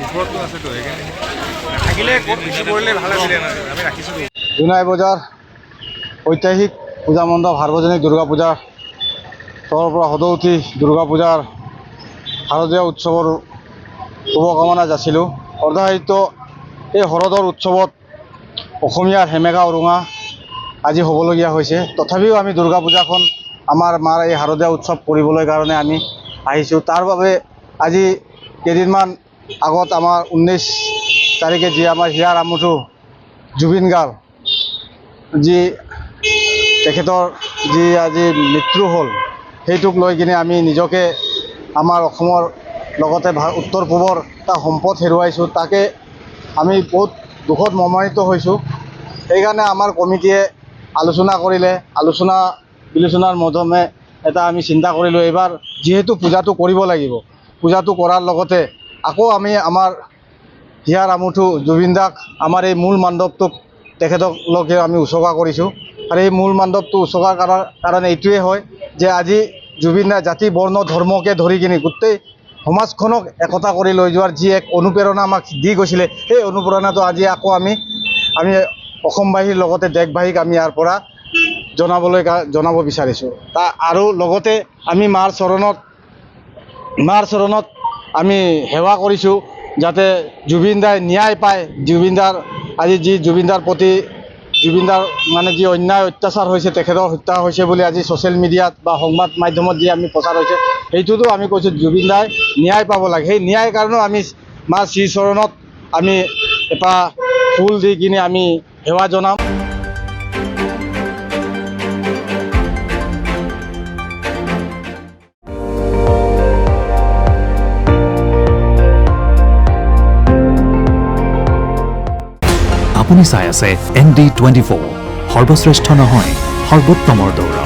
ওপৰতটো আছেতো সেইকাৰণে থাকিলে বেছি কৰিলে ভাল আছিলে আমি ৰাখিছোঁ। জোনাই বজাৰ ঐতিহাসিক পূজা মণ্ডপ সাৰ্বজনিক দুৰ্গা পূজাৰ তলৰ পৰা সদৌ উঠি দুৰ্গা পূজাৰ শাৰদীয় উৎসৱৰ শুভকামনা যাচিলোঁ। অৰ্ধাহিত এই শৰদৰ উৎসৱত অসমীয়াৰ সেমেকা উৰুঙা আজি হ'বলগীয়া হৈছে। তথাপিও আমি দুৰ্গা পূজাখন আমাৰ মাৰ এই শাৰদীয় উৎসৱ কৰিবলৈ কাৰণে আমি আহিছোঁ। তাৰ বাবে আজি কেইদিনমান আগত আমাৰ 19 তাৰিখে যি আমাৰ হিয়াৰ আমঠু জুবিন গাৰ্গ যি তেখেতৰ যি আজি মৃত্যু হ'ল, সেইটোক লৈ কিনে আমি নিজকে আমাৰ অসমৰ লগতে উত্তৰ পূবৰ এটা সম্পদ হেৰুৱাইছোঁ। তাকে আমি বহুত দুখত মৰ্মান্বিত হৈছোঁ। সেইকাৰণে আমাৰ কমিটিয়ে আলোচনা কৰিলে, আলোচনা বিলোচনাৰ মাধ্যমে এটা আমি চিন্তা কৰিলোঁ, এইবাৰ যিহেতু পূজাটো কৰিব লাগিব, পূজাটো কৰাৰ লগতে আকৌ আমি আমাৰ হিয়াৰ আমঠু জুবিন দাক আমাৰ এই মূল মণ্ডপটোক তেখেতকলৈকে আমি উচৰ্গা কৰিছোঁ। আৰু এই মূল মণ্ডপটো উচৰ্গাৰ কাৰণ এইটোৱে হয় যে আজি জুবিন দাই জাতি বৰ্ণ ধৰ্মকে ধৰি কিনে গোটেই সমাজখনক একতা কৰি লৈ যোৱাৰ যি এক অনুপ্ৰেৰণা আমাক দি গৈছিলে, সেই অনুপ্ৰেৰণাটো আজি আকৌ আমি অসমবাসীৰ লগতে দেশবাসীক আমি ইয়াৰ পৰা জনাব বিচাৰিছোঁ। আৰু লগতে আমি মাৰ চৰণত আমি সেৱা কৰিছোঁ যাতে জুবিন দাই ন্যায় পায়। জুবিন দাৰ প্ৰতি মানে যি অন্যায় অত্যাচাৰ হৈছে, তেখেতৰ হত্যা হৈছে বুলি আজি ছ'চিয়েল মিডিয়াত বা সংবাদ মাধ্যমত যি আমি প্ৰচাৰ হৈছে, সেইটোতো আমি কৈছোঁ জুবিন দাই ন্যায় পাব লাগে। সেই ন্যায়ৰ কাৰণেও আমি মাৰ শ্ৰীচৰণত আমি এটা ফুল দি কিনে আমি সেৱা জনাম। আপুনি চাই আছে ND24, সৰ্বশ্ৰেষ্ঠ নহয় সৰ্বোত্তমৰ দৌৰ।